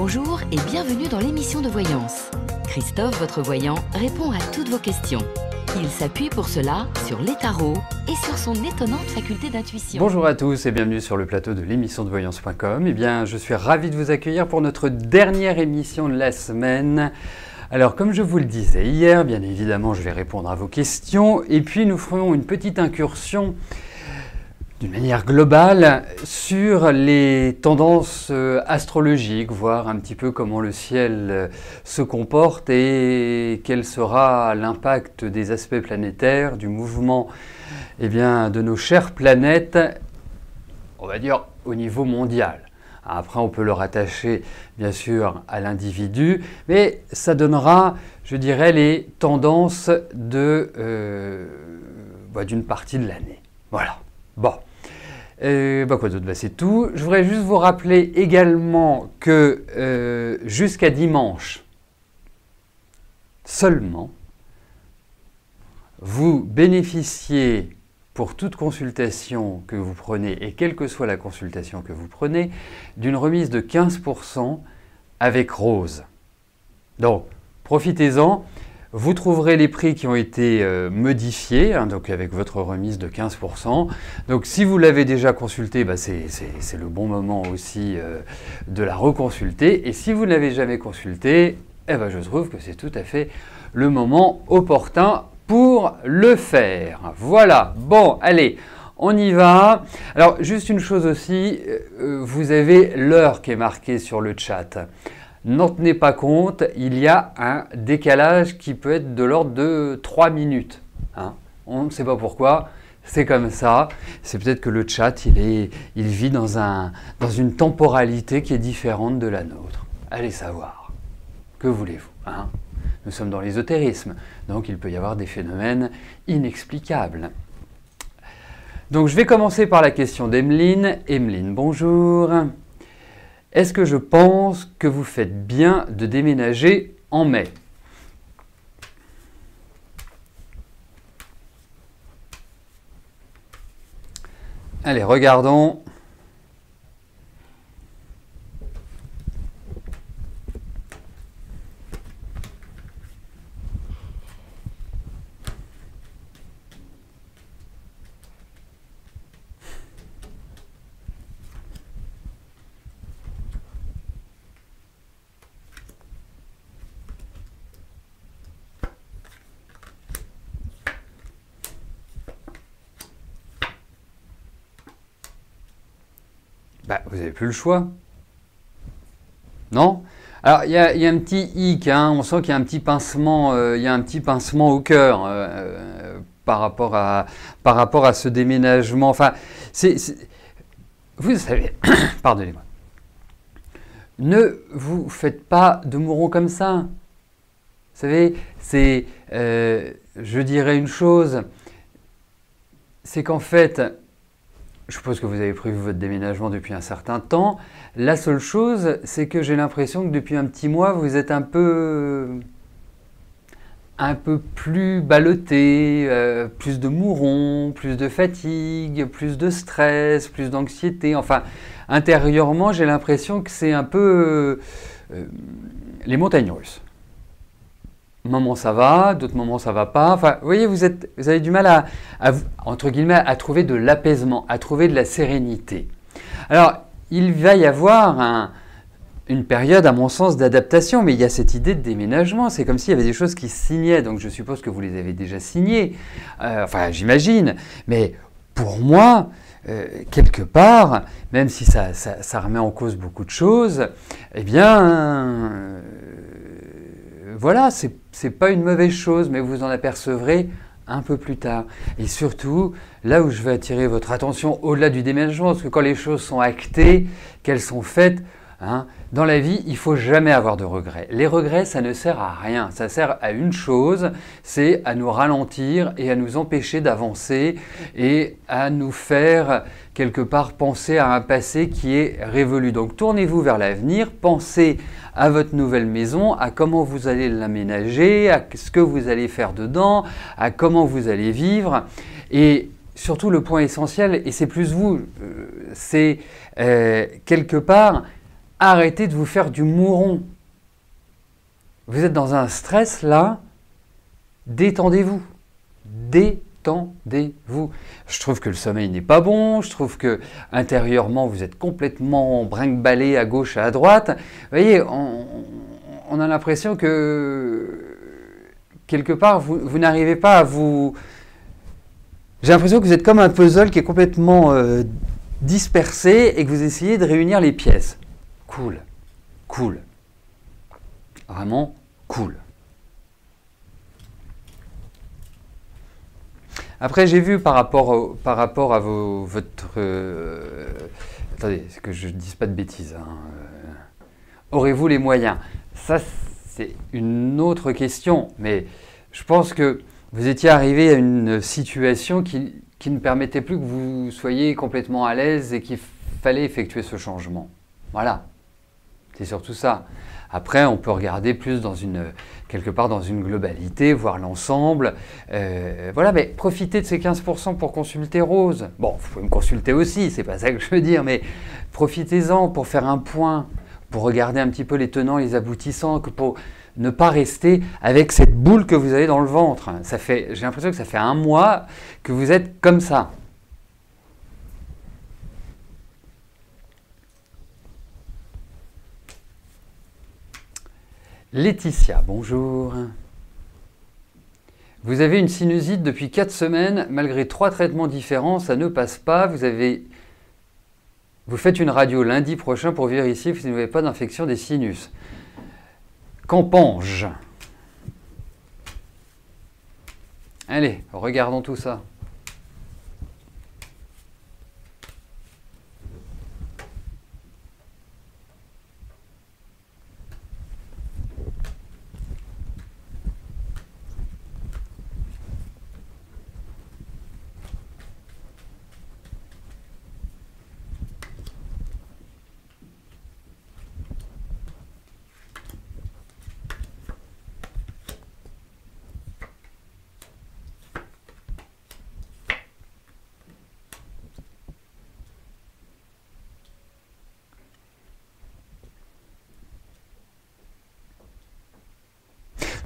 Bonjour et bienvenue dans l'émission de voyance. Christophe, votre voyant, répond à toutes vos questions. Il s'appuie pour cela sur les tarots et sur son étonnante faculté d'intuition. Bonjour à tous et bienvenue sur le plateau de l'émission de voyance.com. Eh bien, je suis ravi de vous accueillir pour notre dernière émission de la semaine. Alors, comme je vous le disais hier, bien évidemment, je vais répondre à vos questions et puis nous ferons une petite incursion d'une manière globale sur les tendances astrologiques, voir un petit peu comment le ciel se comporte et quel sera l'impact des aspects planétaires, du mouvement de nos chères planètes, on va dire au niveau mondial. Après, on peut le rattacher bien sûr à l'individu, mais ça donnera, je dirais, les tendances d'une partie de l'année. Voilà. Bon. Quoi d'autre? C'est tout. Je voudrais juste vous rappeler également que jusqu'à dimanche seulement, vous bénéficiez pour toute consultation que vous prenez, et quelle que soit la consultation que vous prenez, d'une remise de 15% avec Rose. Donc, profitez-en. Vous trouverez les prix qui ont été modifiés, donc avec votre remise de 15%. Donc si vous l'avez déjà consulté, c'est le bon moment aussi de la reconsulter. Et si vous ne l'avez jamais consulté, je trouve que c'est tout à fait le moment opportun pour le faire. Voilà, bon, allez, on y va. Alors, juste une chose aussi, vous avez l'heure qui est marquée sur le chat. N'en tenez pas compte, il y a un décalage qui peut être de l'ordre de 3 minutes. On ne sait pas pourquoi, c'est comme ça. C'est peut-être que le chat, il vit dans une temporalité qui est différente de la nôtre. Allez savoir. Que voulez-vous? Nous sommes dans l'ésotérisme, donc il peut y avoir des phénomènes inexplicables. Donc je vais commencer par la question d'Emeline. Emeline, bonjour. Est-ce que je pense que vous faites bien de déménager en mai? Allez, regardons. Vous n'avez plus le choix. Non? Alors, il y a un petit hic, on sent qu'il y a un petit pincement, au cœur par rapport à ce déménagement. Enfin, vous savez, pardonnez-moi, ne vous faites pas de mouron comme ça. Vous savez, je dirais une chose, c'est qu'en fait, je suppose que vous avez prévu votre déménagement depuis un certain temps. La seule chose, c'est que j'ai l'impression que depuis un petit mois, vous êtes un peu plus ballotté, plus de mourons, plus de fatigue, plus de stress, plus d'anxiété. Enfin, intérieurement, j'ai l'impression que c'est un peu les montagnes russes. Moments ça va, d'autres moments ça va pas. Enfin, vous voyez, vous avez du mal entre guillemets, à trouver de l'apaisement, à trouver de la sérénité. Alors, il va y avoir une période, à mon sens, d'adaptation, mais il y a cette idée de déménagement. C'est comme s'il y avait des choses qui se signaient, donc je suppose que vous les avez déjà signées. J'imagine. Mais pour moi, quelque part, même si ça remet en cause beaucoup de choses, voilà, c'est pas une mauvaise chose, mais vous en apercevrez un peu plus tard. Et surtout, là où je veux attirer votre attention au-delà du déménagement, parce que quand les choses sont actées, qu'elles sont faites, dans la vie, il ne faut jamais avoir de regrets. Les regrets, ça ne sert à rien. Ça sert à une chose, c'est à nous ralentir et à nous empêcher d'avancer et à nous faire quelque part penser à un passé qui est révolu. Donc tournez-vous vers l'avenir, pensez à votre nouvelle maison, à comment vous allez l'aménager, à ce que vous allez faire dedans, à comment vous allez vivre. Et surtout le point essentiel, et c'est plus vous, c'est quelque part arrêtez de vous faire du mouron. Vous êtes dans un stress là, détendez-vous. Détendez-vous. Je trouve que le sommeil n'est pas bon, je trouve que intérieurement vous êtes complètement brinque-ballé à gauche et à droite. Vous voyez, on a l'impression que quelque part vous n'arrivez pas à vous... J'ai l'impression que vous êtes comme un puzzle qui est complètement dispersé et que vous essayez de réunir les pièces. Cool, cool. Vraiment cool. Après, j'ai vu par rapport à votre... attendez, que je ne dise pas de bêtises. Hein, aurez-vous les moyens? Ça, c'est une autre question. Mais je pense que vous étiez arrivé à une situation qui ne permettait plus que vous soyez complètement à l'aise et qu'il fallait effectuer ce changement. Voilà. C'est surtout ça. Après, on peut regarder plus quelque part dans une globalité, voir l'ensemble. Voilà, mais profitez de ces 15% pour consulter Rose. Bon, vous pouvez me consulter aussi, c'est pas ça que je veux dire, mais profitez-en pour faire un point, pour regarder un petit peu les tenants et les aboutissants, pour ne pas rester avec cette boule que vous avez dans le ventre. J'ai l'impression que ça fait un mois que vous êtes comme ça. Laetitia, bonjour. Vous avez une sinusite depuis 4 semaines, malgré 3 traitements différents, ça ne passe pas. Vous faites une radio lundi prochain pour vérifier si vous n'avez pas d'infection des sinus. Campange. Allez, regardons tout ça.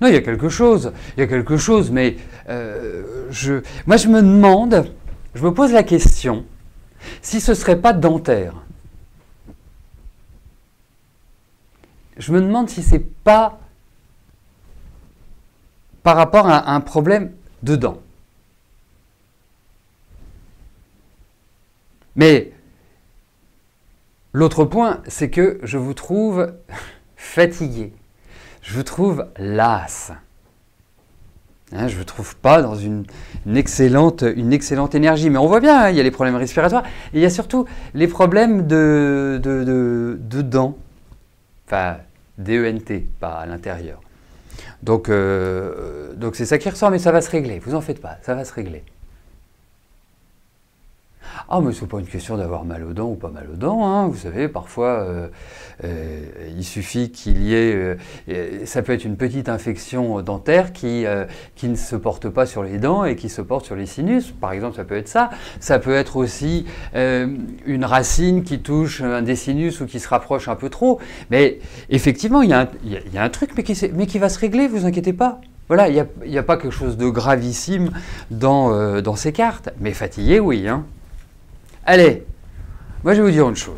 Non, il y a quelque chose, mais moi je me demande, je me pose la question, si ce ne serait pas dentaire. Je me demande si c'est pas par rapport à un problème de dents. Mais l'autre point, c'est que je vous trouve fatigué. Je vous trouve las. Hein, je ne vous trouve pas dans une excellente énergie. Mais on voit bien, hein, il y a les problèmes respiratoires. Et il y a surtout les problèmes de dents. Enfin, D-E-N-T, pas à l'intérieur. Donc c'est ça qui ressort, mais ça va se régler. Vous en faites pas, ça va se régler. Ah, mais ce n'est pas une question d'avoir mal aux dents ou pas mal aux dents. Hein. Vous savez, parfois, il suffit qu'il y ait... ça peut être une petite infection dentaire qui ne se porte pas sur les dents et qui se porte sur les sinus. Par exemple, ça peut être ça. Ça peut être aussi une racine qui touche un des sinus ou qui se rapproche un peu trop. Mais effectivement, il y a un truc, mais qui va se régler, vous inquiétez pas. Voilà, il n'y a pas quelque chose de gravissime dans ces cartes. Mais fatigué, oui, hein. Allez, moi je vais vous dire une chose.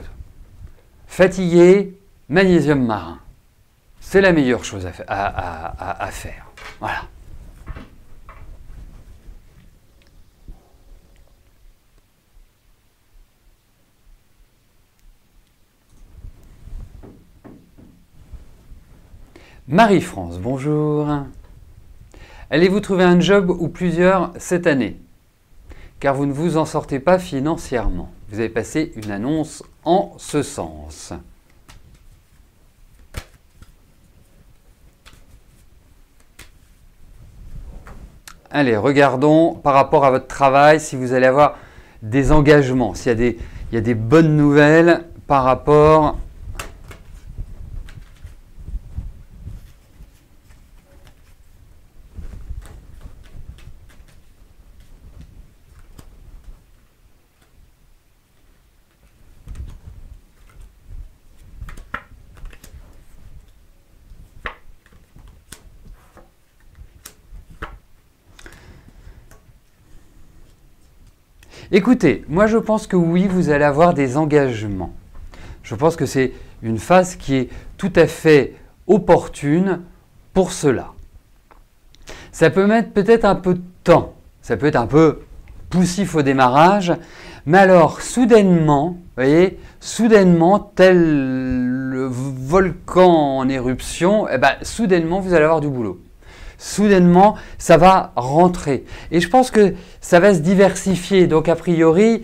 Fatigué, magnésium marin. C'est la meilleure chose à faire. Voilà. Marie-France, bonjour. Allez-vous trouver un job ou plusieurs cette année ? Car vous ne vous en sortez pas financièrement. Vous avez passé une annonce en ce sens. Allez, regardons par rapport à votre travail si vous allez avoir des engagements, s'il y a des bonnes nouvelles par rapport Écoutez, moi je pense que oui, vous allez avoir des engagements. Je pense que c'est une phase qui est tout à fait opportune pour cela. Ça peut mettre peut-être un peu de temps, ça peut être un peu poussif au démarrage, mais alors soudainement, vous voyez, soudainement, tel le volcan en éruption, eh ben, soudainement vous allez avoir du boulot. Soudainement, ça va rentrer. Et je pense que ça va se diversifier. Donc, a priori,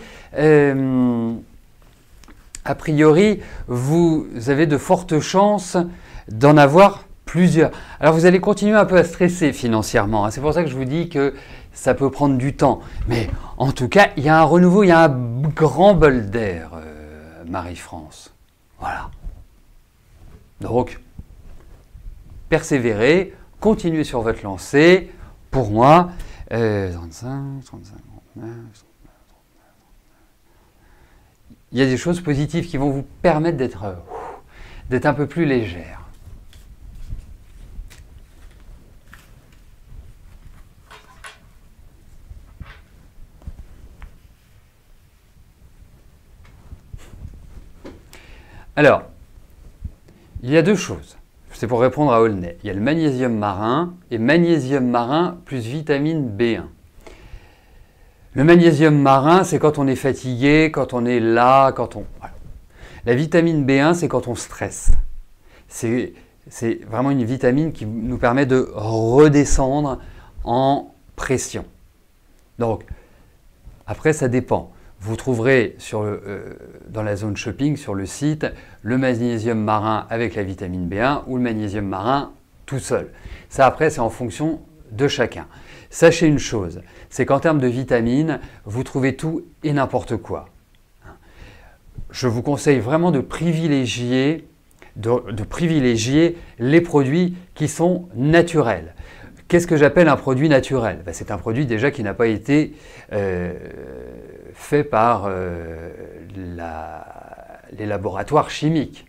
vous avez de fortes chances d'en avoir plusieurs. Alors, vous allez continuer un peu à stresser financièrement. C'est pour ça que je vous dis que ça peut prendre du temps. Mais en tout cas, il y a un renouveau, il y a un grand bol d'air, Marie-France. Voilà. Donc, persévérez. Continuez sur votre lancée. Pour moi, 35, 35, 39, il y a des choses positives qui vont vous permettre d'être un peu plus légère. Alors, il y a deux choses. C'est pour répondre à Aulnay. Il y a le magnésium marin et magnésium marin plus vitamine B1. Le magnésium marin, c'est quand on est fatigué, quand on est là, quand on... Voilà. La vitamine B1, c'est quand on stresse. C'est vraiment une vitamine qui nous permet de redescendre en pression. Donc, après, ça dépend. Vous trouverez dans la zone shopping, sur le site, le magnésium marin avec la vitamine B1 ou le magnésium marin tout seul. Ça, après, c'est en fonction de chacun. Sachez une chose, c'est qu'en termes de vitamines, vous trouvez tout et n'importe quoi. Je vous conseille vraiment de privilégier les produits qui sont naturels. Qu'est-ce que j'appelle un produit naturel? C'est un produit déjà qui n'a pas été fait par les laboratoires chimiques.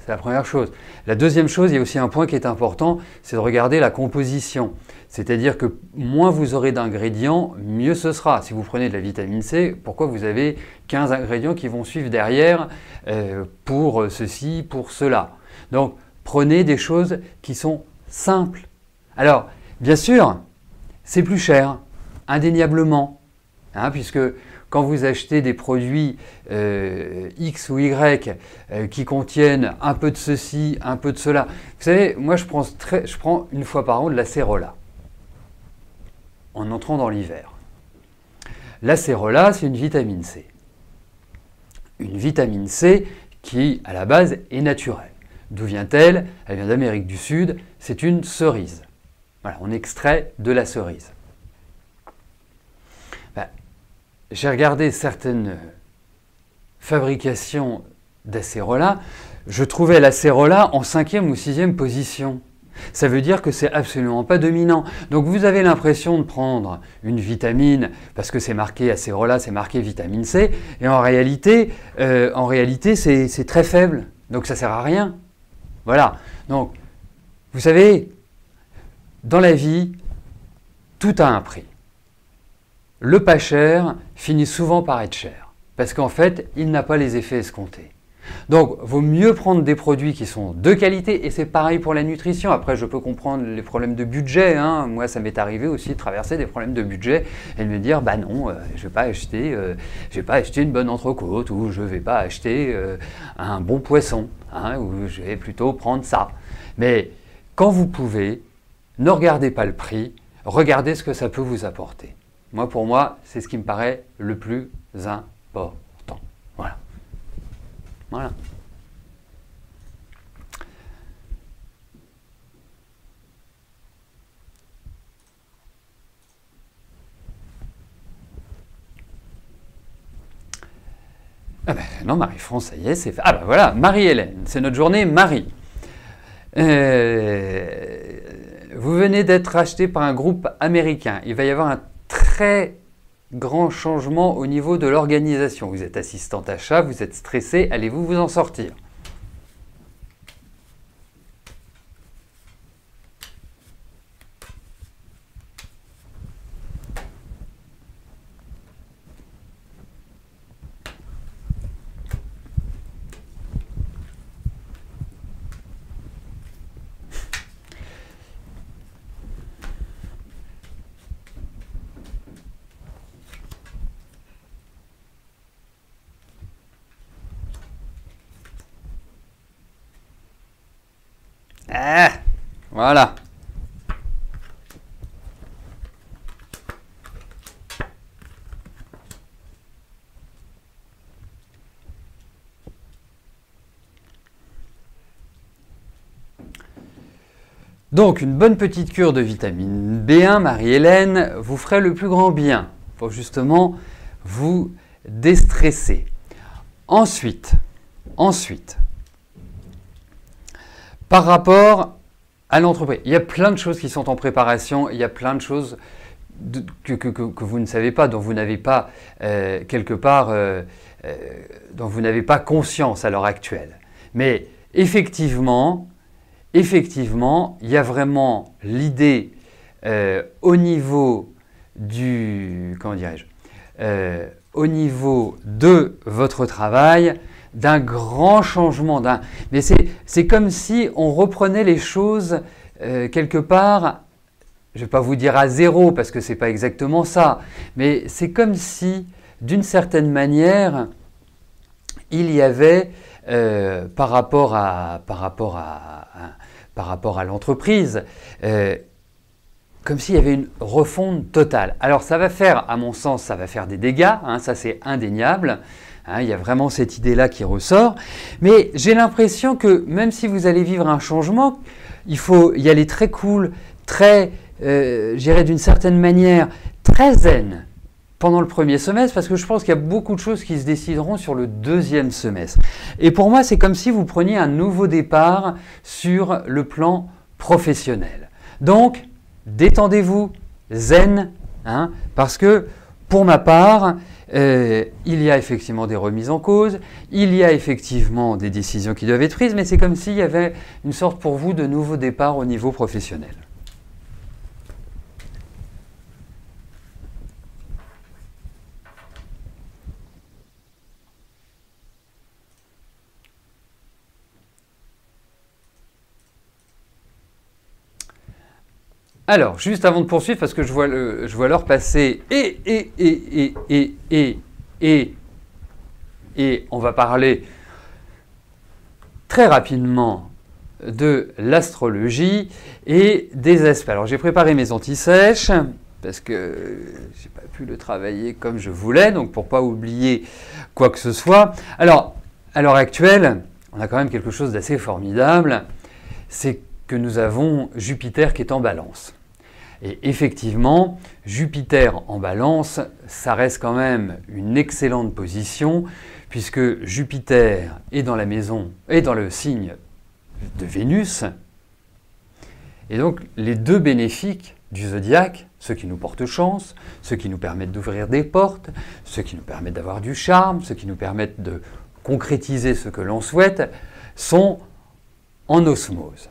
C'est la première chose. La deuxième chose, il y a aussi un point qui est important, c'est de regarder la composition. C'est-à-dire que moins vous aurez d'ingrédients, mieux ce sera. Si vous prenez de la vitamine C, pourquoi vous avez 15 ingrédients qui vont suivre derrière pour ceci, pour cela? Donc, prenez des choses qui sont simples. Alors, bien sûr, c'est plus cher, indéniablement, puisque quand vous achetez des produits X ou Y qui contiennent un peu de ceci, un peu de cela. Vous savez, moi je prends une fois par an de l'acérola en entrant dans l'hiver. L'acérola, c'est une vitamine C. Une vitamine C qui, à la base, est naturelle. D'où vient-elle? Elle vient d'Amérique du Sud, c'est une cerise. Voilà, on extrait de la cerise. J'ai regardé certaines fabrications d'acérola, je trouvais l'acérola en 5e ou 6e position. Ça veut dire que c'est absolument pas dominant. Donc vous avez l'impression de prendre une vitamine, parce que c'est marqué acérola, c'est marqué vitamine C, et en réalité c'est très faible. Donc ça sert à rien. Voilà. Donc, vous savez, dans la vie, tout a un prix. Le pas cher finit souvent par être cher, parce qu'en fait, il n'a pas les effets escomptés. Donc, vaut mieux prendre des produits qui sont de qualité, et c'est pareil pour la nutrition. Après, je peux comprendre les problèmes de budget. Moi, ça m'est arrivé aussi de traverser des problèmes de budget et de me dire, bah non, je vais pas acheter une bonne entrecôte, ou je vais pas acheter un bon poisson, ou je vais plutôt prendre ça. Mais quand vous pouvez, ne regardez pas le prix, regardez ce que ça peut vous apporter. Moi, pour moi, c'est ce qui me paraît le plus important. Voilà. Voilà. Ah ben non, Marie-France, ça y est, c'est fait. Ah ben voilà, Marie-Hélène, c'est notre journée Marie. Vous venez d'être acheté par un groupe américain. Il va y avoir un très grand changement au niveau de l'organisation. Vous êtes assistante achat, vous êtes stressé, allez-vous vous en sortir? Ah, voilà. Donc, une bonne petite cure de vitamine B1, Marie-Hélène, vous ferait le plus grand bien pour justement vous déstresser. Ensuite, par rapport à l'entreprise, il y a plein de choses qui sont en préparation, il y a plein de choses que vous ne savez pas, dont vous n'avez pas quelque part, dont vous n'avez pas conscience à l'heure actuelle. Mais effectivement, il y a vraiment l'idée au niveau du, comment dirais-je, au niveau de votre travail, d'un grand changement. Mais c'est comme si on reprenait les choses quelque part, je ne vais pas vous dire à zéro parce que ce n'est pas exactement ça, mais c'est comme si, d'une certaine manière, il y avait, par rapport à l'entreprise, comme s'il y avait une refonte totale. Alors ça va faire, à mon sens, ça va faire des dégâts, hein, ça c'est indéniable, hein, il y a vraiment cette idée-là qui ressort, mais j'ai l'impression que même si vous allez vivre un changement, il faut y aller très cool, très, je dirais d'une certaine manière, très zen pendant le premier semestre, parce que je pense qu'il y a beaucoup de choses qui se décideront sur le deuxième semestre. Et pour moi, c'est comme si vous preniez un nouveau départ sur le plan professionnel. Donc, détendez-vous, zen, hein, parce que pour ma part, il y a effectivement des remises en cause, il y a effectivement des décisions qui doivent être prises, mais c'est comme s'il y avait une sorte pour vous de nouveau départ au niveau professionnel. Alors, juste avant de poursuivre, parce que je vois l'heure passer, et on va parler très rapidement de l'astrologie et des aspects. Alors, j'ai préparé mes anti-sèches, parce que je n'ai pas pu le travailler comme je voulais, donc pour ne pas oublier quoi que ce soit. Alors, à l'heure actuelle, on a quand même quelque chose d'assez formidable, c'est que nous avons Jupiter qui est en Balance. Et effectivement, Jupiter en Balance, ça reste quand même une excellente position, puisque Jupiter est dans la maison, est dans le signe de Vénus. Et donc, les deux bénéfiques du zodiaque, ceux qui nous portent chance, ceux qui nous permettent d'ouvrir des portes, ceux qui nous permettent d'avoir du charme, ceux qui nous permettent de concrétiser ce que l'on souhaite, sont en osmose.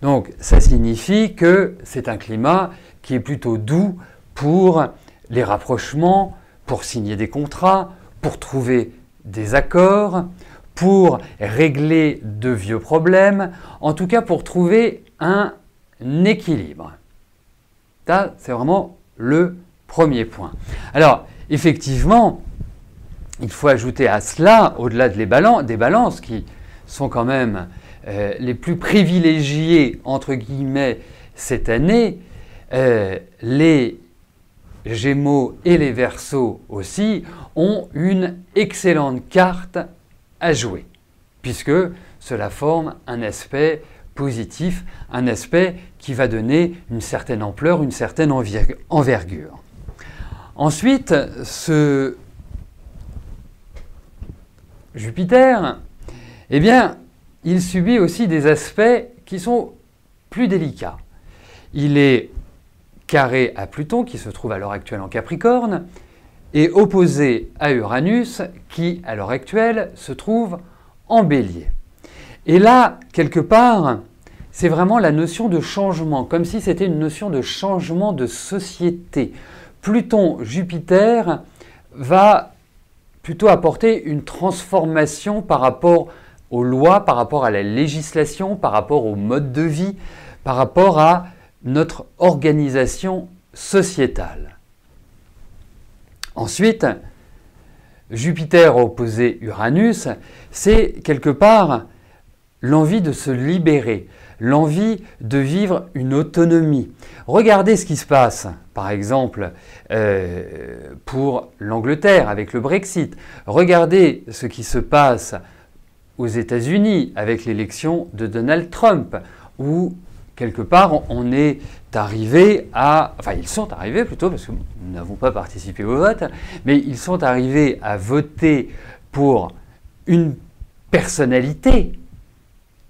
Donc, ça signifie que c'est un climat qui est plutôt doux pour les rapprochements, pour signer des contrats, pour trouver des accords, pour régler de vieux problèmes, en tout cas pour trouver un équilibre. Ça, c'est vraiment le premier point. Alors, effectivement, il faut ajouter à cela, au-delà des balances qui sont quand même les plus privilégiés, entre guillemets, cette année, les Gémeaux et les Verseaux aussi ont une excellente carte à jouer, puisque cela forme un aspect positif, un aspect qui va donner une certaine ampleur, une certaine envergure. Ensuite, ce Jupiter, eh bien, il subit aussi des aspects qui sont plus délicats. Il est carré à Pluton, qui se trouve à l'heure actuelle en Capricorne, et opposé à Uranus, qui, à l'heure actuelle, se trouve en Bélier. Et là, quelque part, c'est vraiment la notion de changement, comme si c'était une notion de changement de société. Pluton-Jupiter va plutôt apporter une transformation par rapport aux lois, par rapport à la législation, par rapport au mode de vie, par rapport à notre organisation sociétale. Ensuite, Jupiter opposé Uranus, c'est quelque part l'envie de se libérer, l'envie de vivre une autonomie. Regardez ce qui se passe, par exemple, pour l'Angleterre avec le Brexit. Regardez ce qui se passe aux États-Unis avec l'élection de Donald Trump, où quelque part on est arrivé à... Enfin, ils sont arrivés plutôt, parce que nous n'avons pas participé au vote, mais ils sont arrivés à voter pour une personnalité,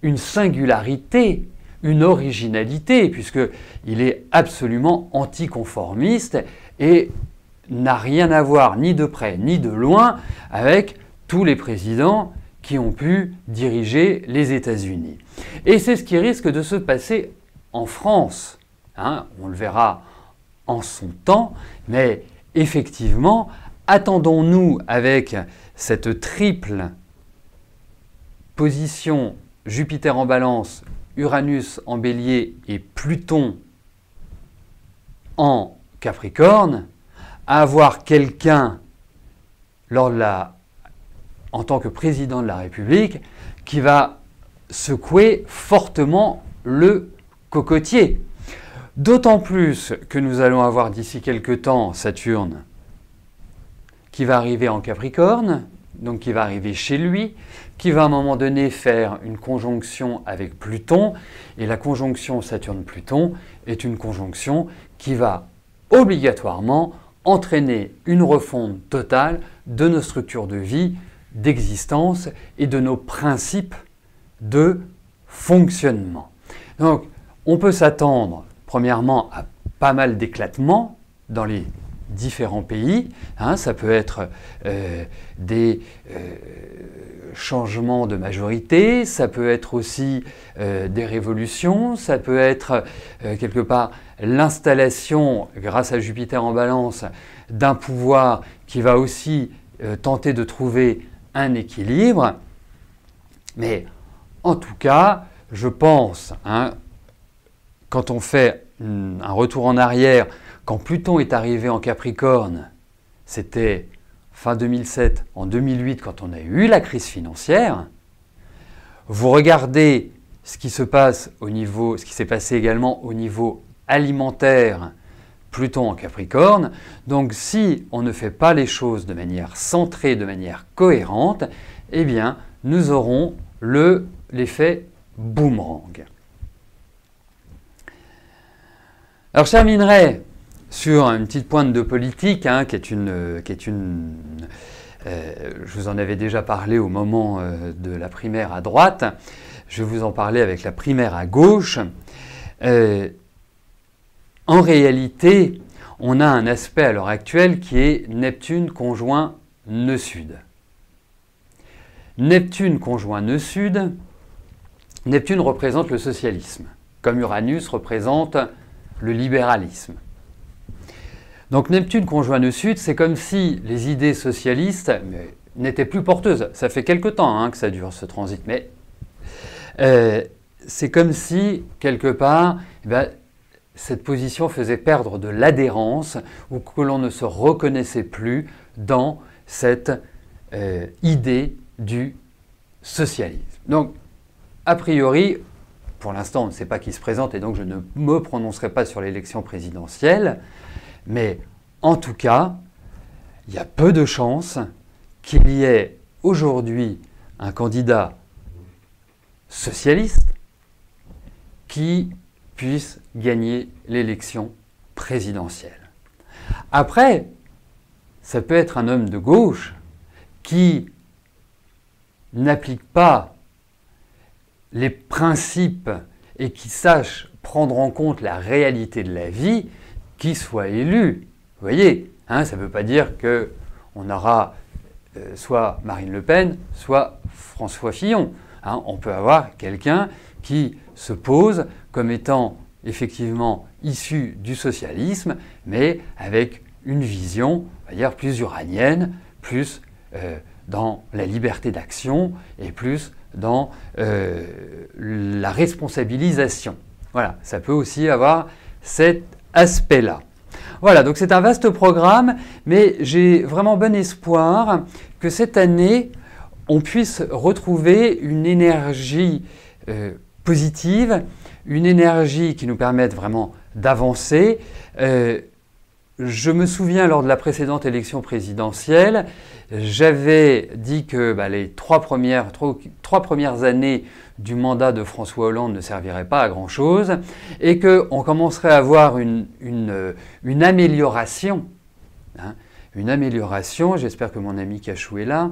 une singularité, une originalité, puisqu'il est absolument anticonformiste et n'a rien à voir ni de près ni de loin avec tous les présidents qui ont pu diriger les États-Unis. Et c'est ce qui risque de se passer en France. On le verra en son temps, mais effectivement, attendons-nous avec cette triple position Jupiter en Balance, Uranus en Bélier et Pluton en Capricorne, à avoir quelqu'un en tant que président de la République qui va secouer fortement le cocotier. D'autant plus que nous allons avoir d'ici quelque temps Saturne qui va arriver en Capricorne, donc qui va arriver chez lui, qui va à un moment donné faire une conjonction avec Pluton, et la conjonction Saturne-Pluton est une conjonction qui va obligatoirement entraîner une refonte totale de nos structures de vie, d'existence et de nos principes de fonctionnement. Donc, on peut s'attendre, premièrement, à pas mal d'éclatements dans les différents pays. Ça peut être des changements de majorité, ça peut être aussi des révolutions, ça peut être quelque part l'installation, grâce à Jupiter en Balance, d'un pouvoir qui va aussi tenter de trouver un équilibre. Mais en tout cas, je pense, quand on fait un retour en arrière, quand Pluton est arrivé en Capricorne, c'était fin 2007, en 2008, quand on a eu la crise financière. Vous regardez ce qui se passe ce qui s'est passé également au niveau alimentaire, Pluton en Capricorne. Donc si on ne fait pas les choses de manière centrée, de manière cohérente, eh bien nous aurons l'effet boomerang. Alors je terminerai sur une petite pointe de politique, je vous en avais déjà parlé au moment de la primaire à droite, je vais vous en parler avec la primaire à gauche. En réalité, on a un aspect à l'heure actuelle qui est Neptune conjoint nœud sud. Neptune conjoint nœud sud, Neptune représente le socialisme, comme Uranus représente le libéralisme. Donc Neptune conjoint nœud sud, c'est comme si les idées socialistes n'étaient plus porteuses. Ça fait quelque temps que ça dure ce transit, mais c'est comme si, quelque part, cette position faisait perdre de l'adhérence ou que l'on ne se reconnaissait plus dans cette idée du socialisme. Donc, a priori, pour l'instant, on ne sait pas qui se présente et donc je ne me prononcerai pas sur l'élection présidentielle, mais en tout cas, il y a peu de chances qu'il y ait aujourd'hui un candidat socialiste qui puisse gagner l'élection présidentielle. Après, ça peut être un homme de gauche qui n'applique pas les principes et qui sache prendre en compte la réalité de la vie, qui soit élu. Vous voyez, ça ne veut pas dire qu'on aura soit Marine Le Pen, soit François Fillon. On peut avoir quelqu'un qui se pose comme étant effectivement issu du socialisme, mais avec une vision, on va dire, plus uranienne, plus dans la liberté d'action et plus dans la responsabilisation. Voilà, ça peut aussi avoir cet aspect-là. Voilà, donc c'est un vaste programme, mais j'ai vraiment bon espoir que cette année, on puisse retrouver une énergie positive, une énergie qui nous permette vraiment d'avancer. Je me souviens lors de la précédente élection présidentielle, j'avais dit que les trois premières années du mandat de François Hollande ne serviraient pas à grand-chose et qu'on commencerait à avoir une amélioration. Hein, une amélioration, j'espère que mon ami Cachou est là,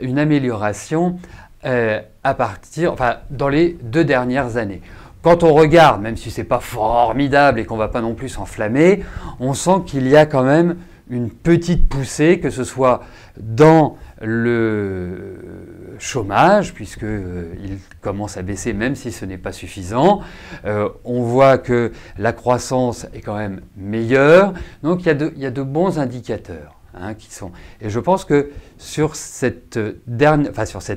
une amélioration dans les 2 dernières années. Quand on regarde, même si ce n'est pas formidable et qu'on ne va pas non plus s'enflammer, on sent qu'il y a quand même une petite poussée, que ce soit dans le chômage, puisqu'il commence à baisser même si ce n'est pas suffisant. On voit que la croissance est quand même meilleure. Donc il y a de bons indicateurs qui sont. Et je pense que sur cette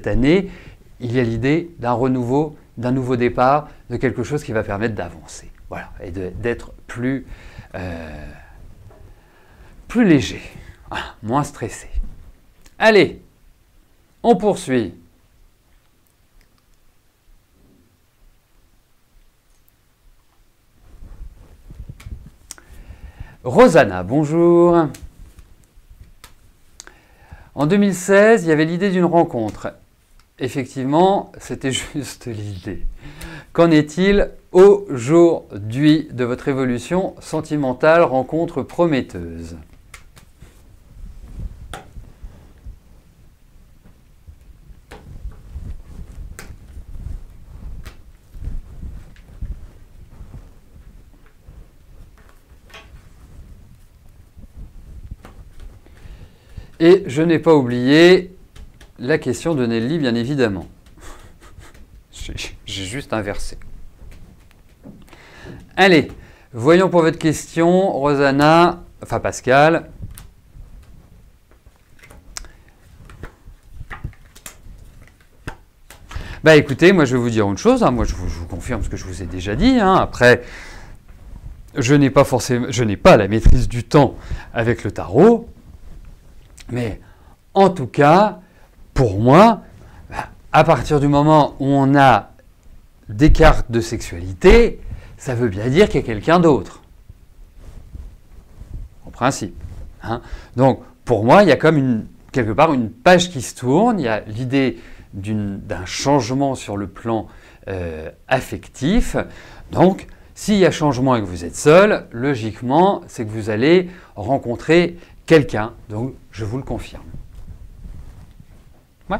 année, il y a l'idée d'un renouveau, d'un nouveau départ, de quelque chose qui va permettre d'avancer. Voilà, et d'être plus léger, moins stressé. Allez, on poursuit. Rosanna, bonjour. En 2016, il y avait l'idée d'une rencontre. Effectivement, c'était juste l'idée. Qu'en est-il aujourd'hui de votre évolution sentimentale, rencontre prometteuse? Et je n'ai pas oublié la question de Nelly, bien évidemment. J'ai juste inversé. Allez, voyons pour votre question, Rosanna, enfin Pascal. Écoutez, moi je vais vous dire une chose, moi je vous confirme ce que je vous ai déjà dit. Après, je n'ai pas la maîtrise du temps avec le tarot, mais en tout cas, pour moi, à partir du moment où on a des cartes de sexualité, ça veut bien dire qu'il y a quelqu'un d'autre. En principe. Donc, pour moi, il y a comme quelque part une page qui se tourne, il y a l'idée d'un changement sur le plan affectif. Donc, s'il y a changement et que vous êtes seul, logiquement, c'est que vous allez rencontrer quelqu'un. Donc, je vous le confirme. Ouais.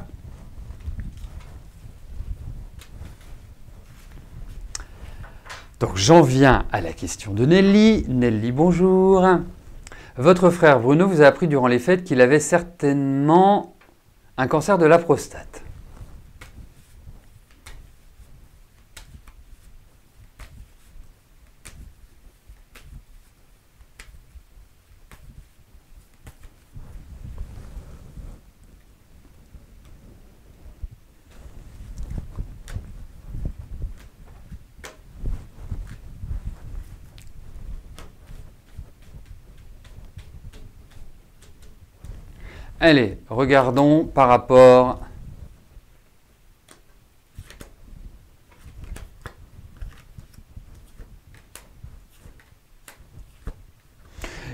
Donc j'en viens à la question de Nelly. Nelly, bonjour. Votre frère Bruno vous a appris durant les fêtes qu'il avait certainement un cancer de la prostate. Allez, regardons par rapport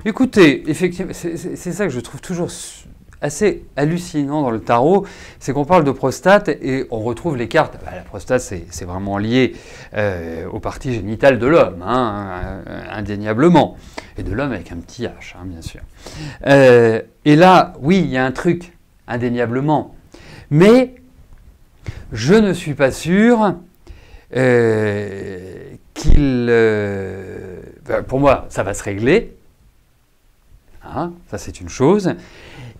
Écoutez, effectivement, c'est ça que je trouve toujours assez hallucinant dans le tarot, c'est qu'on parle de prostate et on retrouve les cartes. La prostate, c'est vraiment lié aux parties génitales de l'homme, indéniablement. Et de l'homme avec un petit H, bien sûr. Et là, oui, il y a un truc, indéniablement. Mais je ne suis pas sûr pour moi, ça va se régler. Ça, c'est une chose.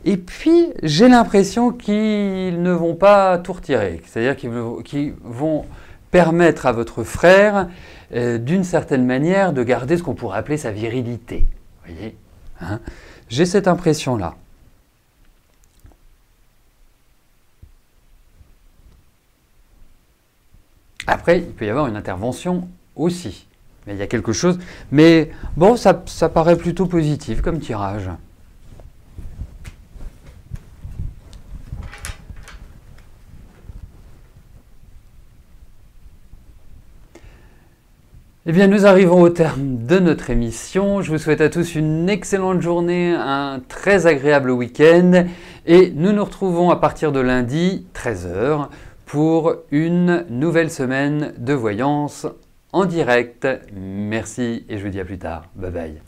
Et puis, j'ai l'impression qu'ils ne vont pas tout retirer. C'est-à-dire qu'ils vont permettre à votre frère, d'une certaine manière, de garder ce qu'on pourrait appeler sa virilité. Vous voyez, j'ai cette impression-là. Après, il peut y avoir une intervention aussi. Mais il y a quelque chose. Mais bon, ça paraît plutôt positif comme tirage. Eh bien, nous arrivons au terme de notre émission. Je vous souhaite à tous une excellente journée, un très agréable week-end et nous nous retrouvons à partir de lundi, 13 h, pour une nouvelle semaine de voyance en direct. Merci et je vous dis à plus tard. Bye bye.